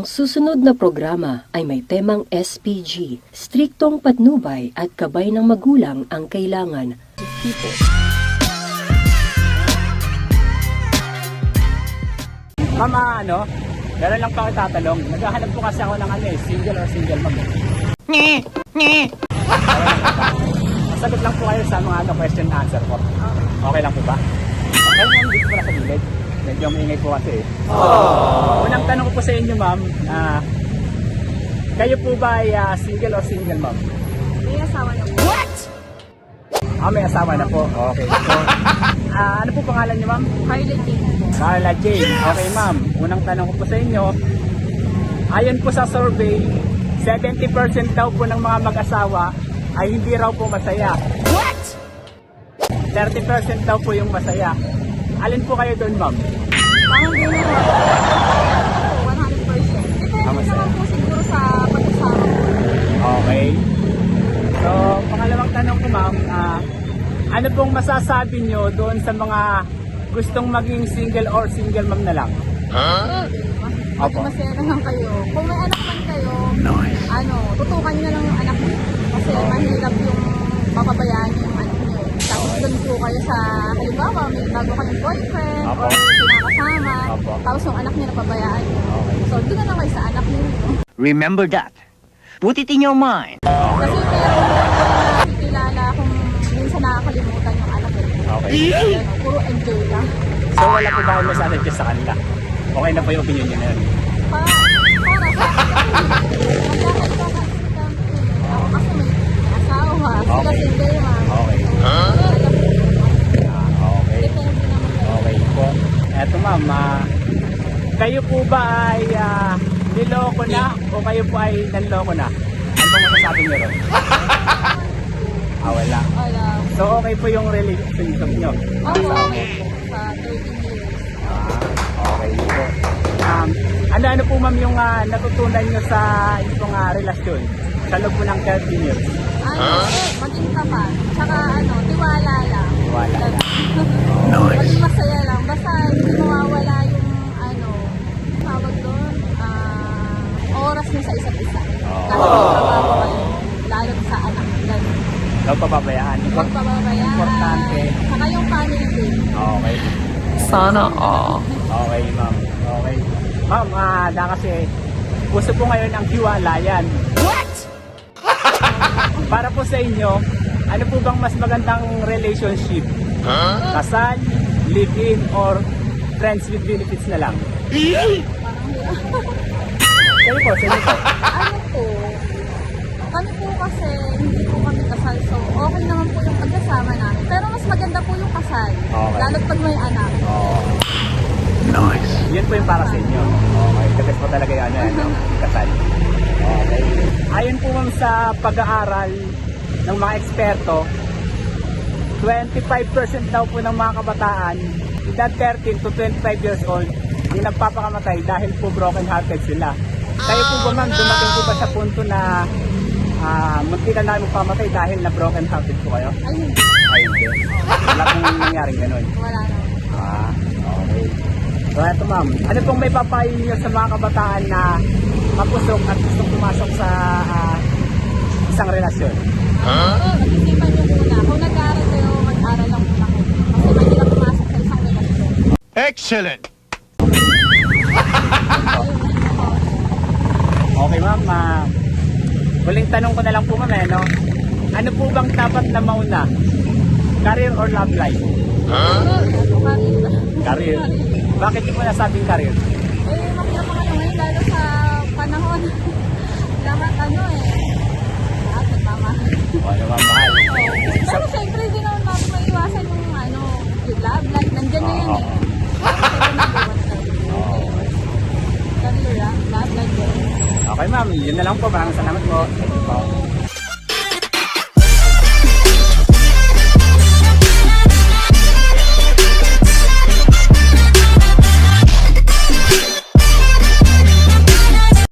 susunod na programa ay may temang SPG, striktong patnubay at gabay ng magulang ang kailangan. People. Mama, gano'n lang pa ako tatanong. Naghahanap po kasi ako ng single or single mom. Masagot lang po kayo sa mga question and answer po. Okay lang po ba? Okay lang, hindi po na sa gilid. Medyo maingay po kasi Unang tanong ko po sa inyo, ma'am, kayo po ba ay single or single mom? May asawa na po. What? May asawa na po. Okay. So, ano po pangalan niyo, ma'am? Carla Jane po. Carla Jane. Okay, ma'am. Unang tanong ko po sa inyo. Ayon po sa survey, 70% daw po ng mga mag-asawa ay hindi raw po masaya. What? 30% daw po yung masaya. Alin po kayo doon, ma'am? Parang din na 100%. Depende naman po siguro sa pag-asawa po. Okay. So, pangalawang tanong ko, ma'am, ano pong masasabi nyo doon sa mga gustong maging single or single mom na lang? Maging masaya na lang kayo. Kung may anak man kayo, tutukan nyo na lang yung anak nyo. Kasi mahirap yung papabayaan nyo yung anak nyo. Tapos doon po kayo sa, halimbawa, may bago kayong boyfriend or kinakasama. Tapos yung anak nyo napabayaan nyo. So, doon na lang kayo sa anak nyo. Remember that. Put it in your mind. Kasi meron na kilala kung minsan nakakalimutan yung anak nyo. Okay. Puro enjoy lang. So, wala po ba kayo masadadjust sa kanila? Okay na po yung opinion nyo na yun? Para sa ako kasi may asawa, sila single ma'am. Okay. Okay. Depende naman kayo. Okay po. Eto, ma'am, kayo po ba ay niloko na o kayo po ay nanloko na? Ano pong masasabi nyo ron? Wala. Wala. So, okay po yung relationship nyo? Okay po. Sa 13 years. Okay po. Ano po, ma'am, yung natutunan nyo sa inyong relasyon? Sa loob po ng 13 years? Maging tapat. Tsaka tiwala lang. Tiwala lang. Maging masaya lang. Basta hindi mawawala yung tawag doon, oras nyo sa isa't isa. Kahit magtrabaho kayo, lalo sa anak. Ganun. Huwag pababayaan. Huwag pababayaan. Importante. Saka yung family din. Okay. Sana all. Okay, ma'am. Okay. Ma'am, kasi gusto po ngayon ang hiwalayan. What? Para po sa inyo, ano po bang mas magandang relationship? Kasal, live-in, or friends with benefits na lang? Kayo po, sa inyo po. Kami po kasi hindi po kami kasal, so okay naman po yung pagkasama namin. Pero mas maganda po yung kasal, lalo't pag may anak. Nice. Yun po yung para sa inyo. Okay, kasi po talaga yung kasal. Okay. Ayon po, ma'am, sa pag-aaral ng mga eksperto, 25% daw po ng mga kabataan, edad 13 to 25 years old, yung nagpapakamatay dahil po broken hearted sila. Kayo po ba, ma'am, dumating po ba sa punto na munti na namin magpamatay dahil na broken hearted po kayo? Ay, hindi. Ay, hindi. Wala pong nangyaring ganun. Wala naman. Okay. So eto, ma'am, ano pong may papayo niyo sa mga kabataan na mapusok at gustong pumasok sa isang relasyon? Mag-isipan nyo muna. Kung nag-aaral kayo, mag-aaral lang muna kayo. Kasi mahirap pumasok sa isang relasyon. Excellent. Okay, ma'am, huling tanong ko na lang po, ma'am, ano po bang dapat na mauna? Career or love life? Career. Bakit niyo po nasabing career? Mahirap pa ngayon, lalo sa panahon. Lahat lahat nagmamahal. Mahal. Pero syempre, hindi naman natin maiwasan yung love life. Nandyan na yun Career, love life. Okay, ma'am, yun na lang po. Maraming salamat po.